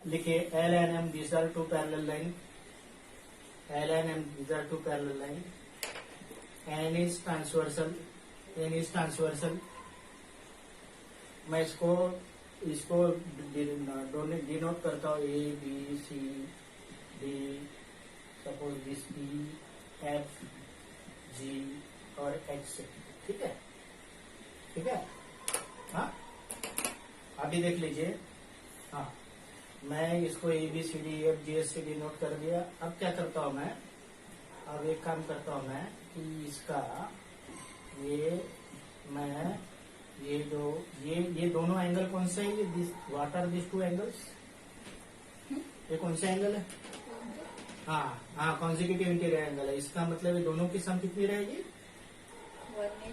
लिखे L and M, these are two parallel line. L and M, these are two parallel line. N is transversal. N is transversal. मैं इसको denote करता हूँ A, B, C, D, suppose this E, F, G और H से. ठीक है, ठीक है. हाँ, अभी देख लीजिए. हाँ, मैं इसको A, B, C, D, E, F, G, H से डिनोट कर दिया. अब क्या करता हूँ मैं, अब एक काम करता हूँ मैं कि इसका ये दोनों एंगल कौन से है, ये what are this two angles, ये कौन सा एंगल है. हाँ, कॉन्जिक्यूटिव इंटीरियर एंगल है. इसका मतलब ये दोनों की सम कितनी रहेगी,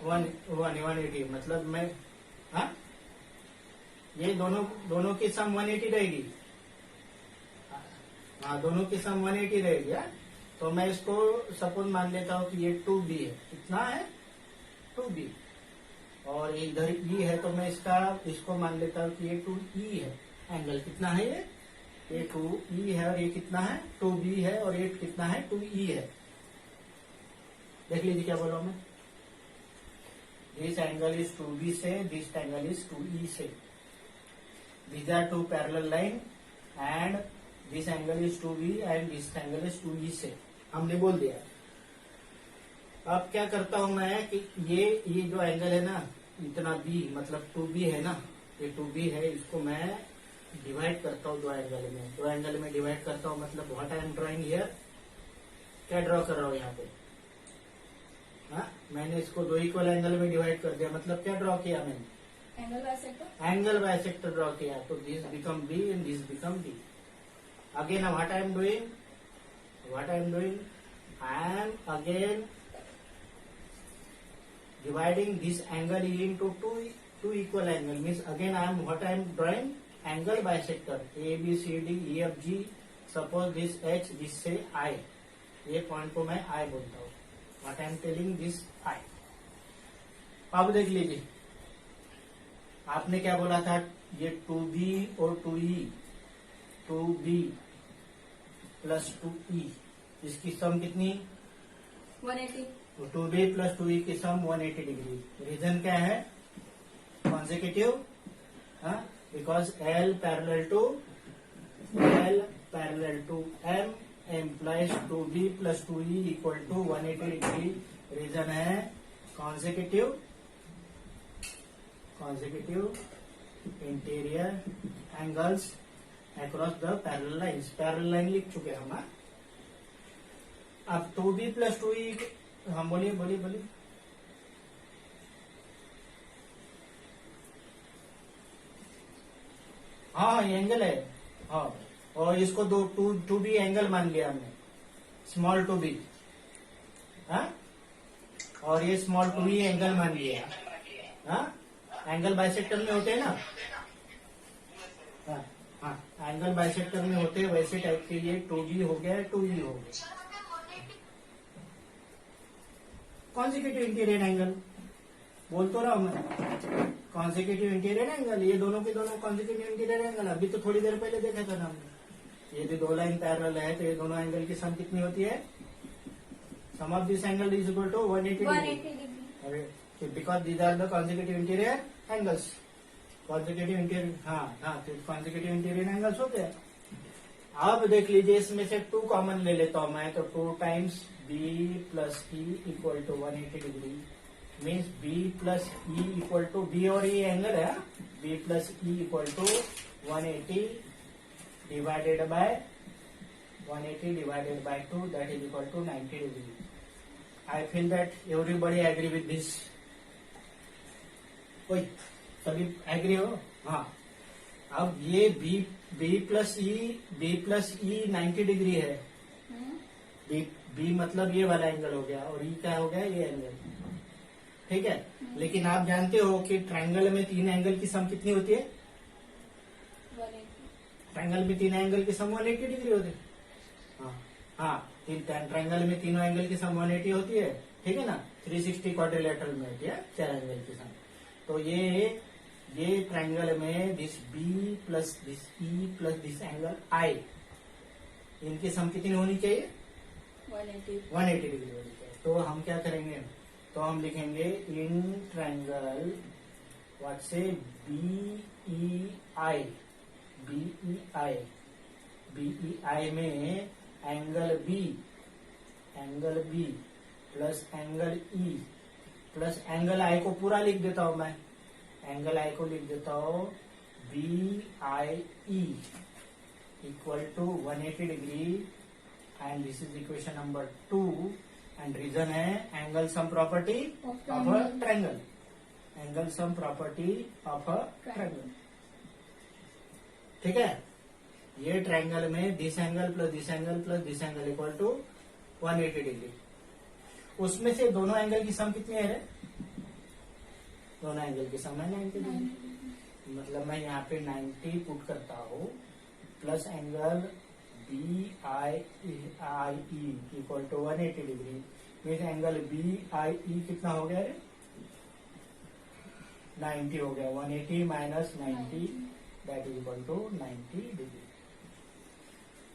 180. मतलब मैं, हाँ, ये दोनों की सम 180 रहेगी. हाँ, दोनों की सम 180 रहेगी. तो मैं इसको सपोज मान लेता हूँ कि ये 2B है. कितना है, 2B. और इधर E है, तो मैं इसको मान लेता हूँ कि ये 2E है. एंगल कितना है, ये 2E है और ये कितना है, 2B है. और ये कितना है, 2E है. देख लीजिए क्या बोला मैं. दिस एंगल इज 2B से, दिस एंगल इज 2E से. These are two parallel line and this angle is 2B and this angle is 2E से हमने बोल दिया. अब क्या करता हूं मैं कि ये जो एंगल है ना, इतना B मतलब 2B है ना, ये 2B है. इसको मैं डिवाइड करता हूँ दो एंगल में डिवाइड करता हूँ. मतलब what I am drawing here, क्या ड्रॉ कर रहा हूँ यहाँ पे. हाँ, मैंने इसको दो इक्वल एंगल में डिवाइड कर दिया. मतलब क्या ड्रॉ किया मैंने, एंगल बाइसेक्टर ड्रॉ किया. तो this become B and this become B. Again what I am doing, I am again dividing this angle into two equal angle. Means again I am drawing angle bisector A, B, C, D, E, F, G. Suppose this H, this से I. ये point को मैं I बोलता हूँ. What I am telling this I. अब देख लीजिए, आपने क्या बोला था, ये 2B और 2E, 2B प्लस 2E, इसकी सम कितनी, 180. 2B प्लस 2E की सम 180 डिग्री. रीजन क्या है, consecutive. Because L parallel to M implies 2B plus 2E equal to 180 degree. Reason है consecutive interior angles across the parallel lines. Parallel line लिख चुके हम. अब 2B प्लस 2E, हाँ बोलिए. हाँ, ये एंगल है. हाँ, और इसको 2B एंगल मान लिया हमने, स्मॉल 2B. हाँ, और ये स्मॉल 2E एंगल मान लिया. हाँ, एंगल बाइसेक्टर में होते हैं ना. हाँ, एंगल बाइसेक्टर में होते हैं वैसे टाइप के. ये 2B हो गया, 2E हो गया. कॉन्जिक्यूटिव इंटीरियर एंगल बोल तो रहा हूं मैं, कॉन्जिक्यूटिव इंटीरियर एंगल. ये दोनों के दोनों कॉन्जिक्यूटिव इंटीरियर एंगल. अभी तो थोड़ी देर पहले देखा था ना हमने. ये भी दो लाइन पैरेलल है, तो ये दोनों एंगल की सम कितनी होती है, sum of this angle is equal to 180 degree. Because these are the consecutive interior angles. Consecutive interior, हाँ, तो कॉन्जिक्यूटिव इंटीरियर एंगल्स होते हैं. अब देख लीजिए, इसमें से 2 कॉमन ले लेता हूं मैं. तो 2 times B plus E equal to 180 degree. Means B plus E equal to, B और E एंगल है, B plus E equal to 180 divided by 2, that is equal to 90 degree. I feel that everybody agree with this. कोई सभी agree हो. हाँ, अब ये B plus E 90 degree है. B मतलब ये वाला एंगल हो गया, और E क्या हो गया, ये एंगल. ठीक है. लेकिन आप जानते हो कि ट्रायंगल में 3 एंगल की सम कितनी होती है, 180. ट्रायंगल में 3 एंगल की सम 180 डिग्री होती है. हाँ, ट्रायंगल में तीनों एंगल की सम 180 होती है. ठीक है ना. 360 क्वाड्रिलेटरल में होती है 4 एंगल की सम. तो ये ये ट्रायंगल में this B plus this E plus this angle I, इनकी सम कितनी होनी चाहिए? 180. 180 डिग्री होनी चाहिए। तो हम क्या करेंगे, तो हम लिखेंगे in triangle what say B E I, BEI में angle B plus angle E plus angle I को पूरा लिख देता हूं मैं, एंगल आई को लिख देता हूं B I E equal to 180 degree and this is equation number 2 and reason है angle sum property Of of a triangle, angle sum property of a triangle. ठीक है, ये ट्रायंगल में this angle plus this angle plus this angle equal to 180 degree. उसमें से दोनों angle की sum कितनी है रे? दोनों एंगल की सम है 90 डिग्री। मतलब मैं यहाँ पे 90 पुट करता हूँ plus angle B I E equal to 180 degree, means angle B I E कितना हो गया रे? 90 हो गया। 180 minus 90 that is equal to 90 degree.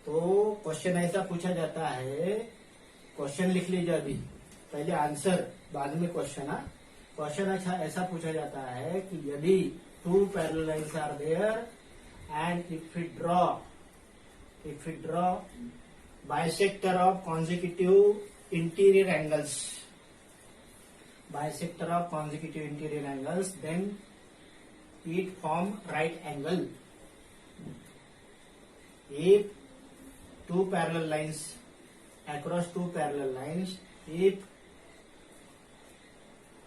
तो क्वेश्चन ऐसा पूछा जाता है, क्वेश्चन लिख लीजिए अभी, पहले आंसर बाद में क्वेश्चन। क्वेश्चन अच्छा ऐसा पूछा जाता है कि यदि two parallel lines are there and if we draw bisector of consecutive interior angles, then it form right angle. If two parallel lines across two parallel lines, if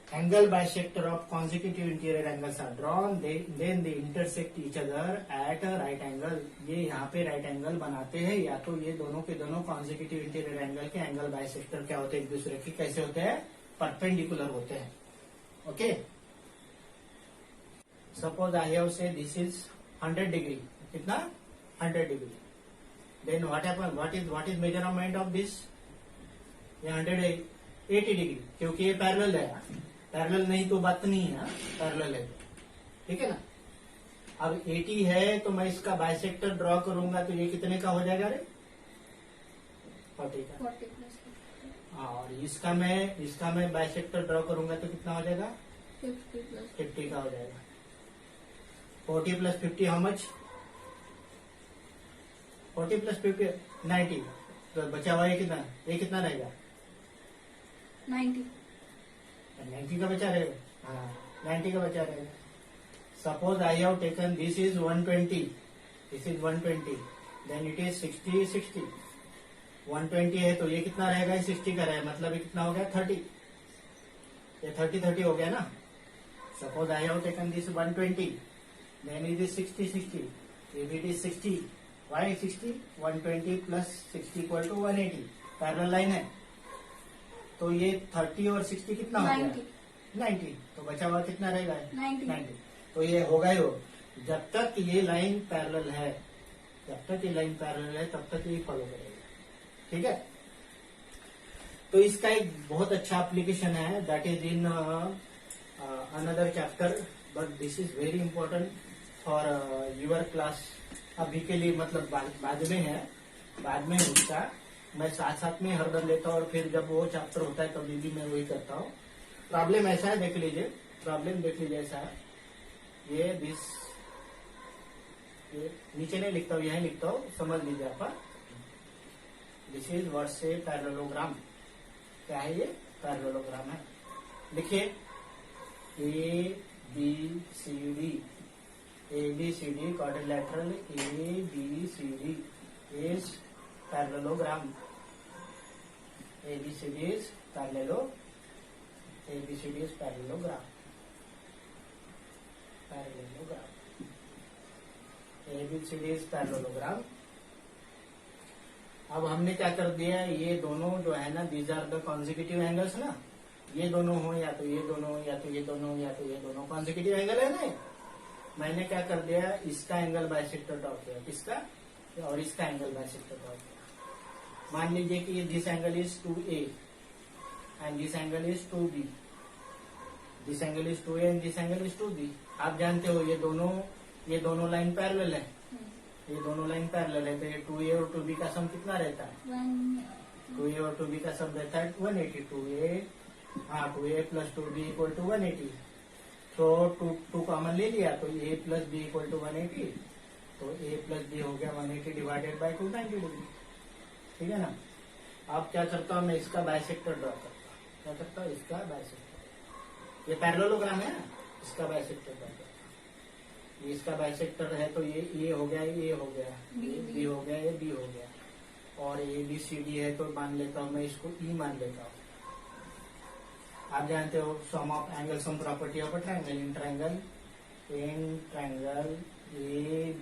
angle bisector of consecutive interior angles are drawn, then they intersect each other at a right angle. ये यहाँ पे right angle बनाते हैं, या तो ये दोनों के दोनों consecutive interior angle के angle bisector क्या होते हैं? एक दूसरे के कैसे होते हैं? परपेंडिकुलर होते हैं। Okay, suppose I have say this is 100 degree, कितना? 100 degree. Then what happen, what is measurement of this? ये 180 डिग्री, क्योंकि ये पैरेलल है। पैरेलल नहीं तो बात नहीं है, पैरेलल है, ठीक है ना। अब 80 है तो मैं इसका बाइसेक्टर ड्रॉ करूंगा तो ये कितने का हो जाएगा रे? 40 का। 40 plus और इसका मैं बाइसेक्टर ड्रॉ करूंगा तो कितना हो जाएगा? 50 plus 50 का हो जाएगा। 40 प्लस 50 हाउ मच? 40 प्लस 50 90। तो बचा हुआ ये कितना रहेगा? 90. 90 का बचा रहेगा। हाँ, 90 का बचा रहेगा। Suppose I have taken this is 120, then it is 60। 120 है तो ये कितना रहेगा? 60 का रहेगा, मतलब ये कितना हो गया? 30। ये 30 हो गया ना। Suppose I have taken this 120, then it is 60। If it is 60, why 60? 120 plus 60 equal to 180। Parallel line है तो ये 30 और 60 कितना हो गया? 90। तो बचा हुआ कितना रहेगा? 90. तो ये होगा ही हो। जब तक ये लाइन पैरेलल है, तब तक ये फॉलो करेगा। ठीक है, तो इसका एक बहुत अच्छा एप्लीकेशन है, that is in another chapter, but this is very important for your class. अभी के लिए मतलब बाद में है, बाद में उसका मैं साथ में हरदम लेता हूँ और फिर जब वो चैप्टर होता है तभी भी मैं वही करता हूँ। प्रॉब्लम ऐसा है, देख लीजिए ऐसा है। ये नीचे नहीं लिखता हूँ, यही लिखता हूँ, समझ लीजिए आप। This is what say parallelogram. क्या है ये? पैरेललोग्राम है। लिखिए A B C D quadrilateral ABCD is parallelogram. ABCD is parallelogram. ABCD is parallelogram. अब हमने क्या कर दिया, ये दोनों जो है ना, these are the consecutive angles ना, ये दोनों हो या तो ये दोनों, या तो ये दोनों, या तो ये दोनों कॉन्जिक्यूटिव एंगल है ना। मैंने क्या कर दिया, इसका एंगल बाइसेक्टर ड्रॉ किया, किसका? और इसका एंगल बाइसेक्टर ड्रॉ किया। मान लीजिए कि ये this angle is 2A and this angle is 2B, this angle is 2A and this angle is 2B। आप जानते हो ये दोनों लाइन पैरेलल है, ये दोनों लाइन पैरेलल है, तो ये 2a और 2b का सम कितना रहता है? 2a और 2b का सम रहता है 180। 2a plus 2b equal to 180। तो 2 कॉमन ले लिया तो a plus b equal to 180, तो a प्लस b हो गया 180 डिवाइडेड बाई 290 डिग्री। ठीक है ना। अब क्या करता हूँ मैं, इसका बाइसेक्टर ड्रॉ करता हूँ। क्या करता हूँ? इसका बाइसेक्टर। ये पैरेललोग्राम है ना, इसका बाइसेक्टर ड्रॉ करता हूँ। ये इसका बाइसेक्टर है तो ये हो गया, ये हो गया, बी हो गया, ये बी हो गया, और ए बी सी डी है तो मान लेता हूँ मैं इसको ई मान लेता हूँ। आप जानते हो sum of angle sum property of a triangle. In triangle A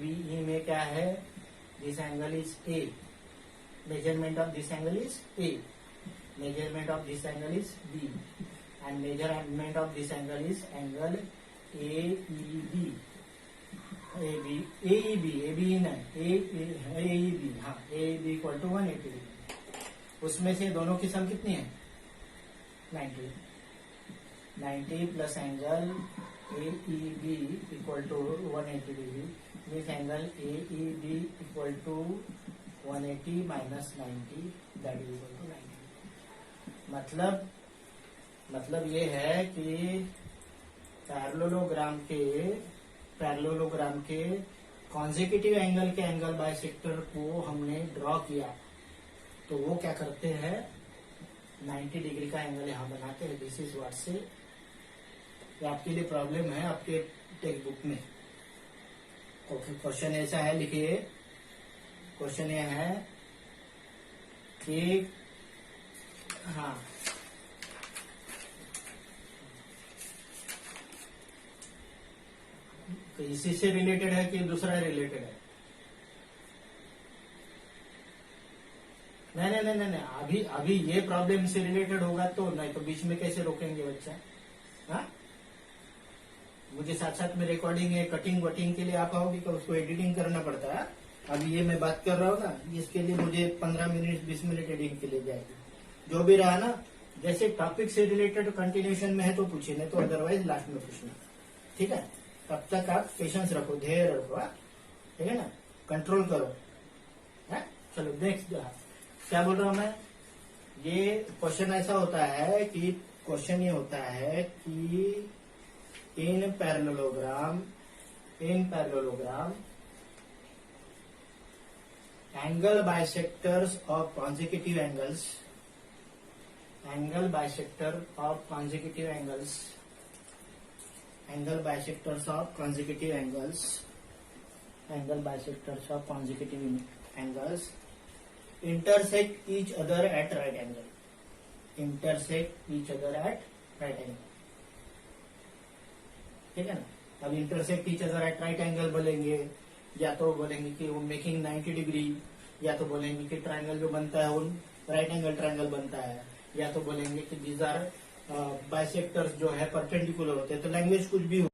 B E में क्या है? This angle is A, measurement of this angle is A, measurement of this angle is B, and measurement of this angle is angle A E B. A B equal to 180। उसमें से दोनों की sum कितनी है? 90 plus angle A E B equal to 180 degree. This angle A E B equal to 180 minus 90 that is equal to 90। मतलब ये है कि पैरेललोग्राम के कॉन्सेक्यूटिव एंगल के एंगल बाइसेक्टर को हमने ड्रॉ किया तो वो क्या करते हैं? 90 डिग्री का एंगल यहाँ बनाते हैं। दिस इज व्हाट से, ये आपके लिए प्रॉब्लम है आपके टेक्स्ट बुक में। ओके, क्वेश्चन ऐसा है, लिखिए। क्वेश्चन ये है कि हाँ, तो इसी से रिलेटेड है कि दूसरा रिलेटेड है? नहीं, अभी ये प्रॉब्लम से रिलेटेड होगा तो, नहीं तो बीच में कैसे रोकेंगे बच्चा? हाँ, मुझे साथ साथ में रिकॉर्डिंग है, कटिंग वटिंग के लिए आप आओगे तो उसको एडिटिंग करना पड़ता है। अभी ये मैं बात कर रहा हूँ ना, इसके लिए मुझे 15 मिनट 20 मिनट एडिटिंग के लिए जाएगी। जो भी रहा ना, जैसे टॉपिक से रिलेटेड कंटिन्यूशन में है तो पूछिए, नहीं तो अदरवाइज लास्ट में पूछना। ठीक है, तब तक आप पेशेंस रखो, धैर्य रखो। ठीक है ना, कंट्रोल करो। है? चलो नेक्स्ट, क्या बोल रहा हूं मैं? ये क्वेश्चन ऐसा होता है कि क्वेश्चन ये होता है कि इन parallelogram angle bisectors of consecutive angles, angle bisector of consecutive angles, angle bisectors of consecutive angles, angle bisectors of consecutive angles intersect each other at right angle, intersect each other at right angle। ठीक है ना। अब intersect each other at right angle बोलेंगे, या तो बोलेंगे कि वो मेकिंग 90 डिग्री, या तो बोलेंगे कि ट्रायंगल जो बनता है वो राइट एंगल ट्रायंगल बनता है, या तो बोलेंगे कि दीज आर बाइसेक्टर्स जो है परपेंडिकुलर होते हैं। तो लैंग्वेज कुछ भी हो।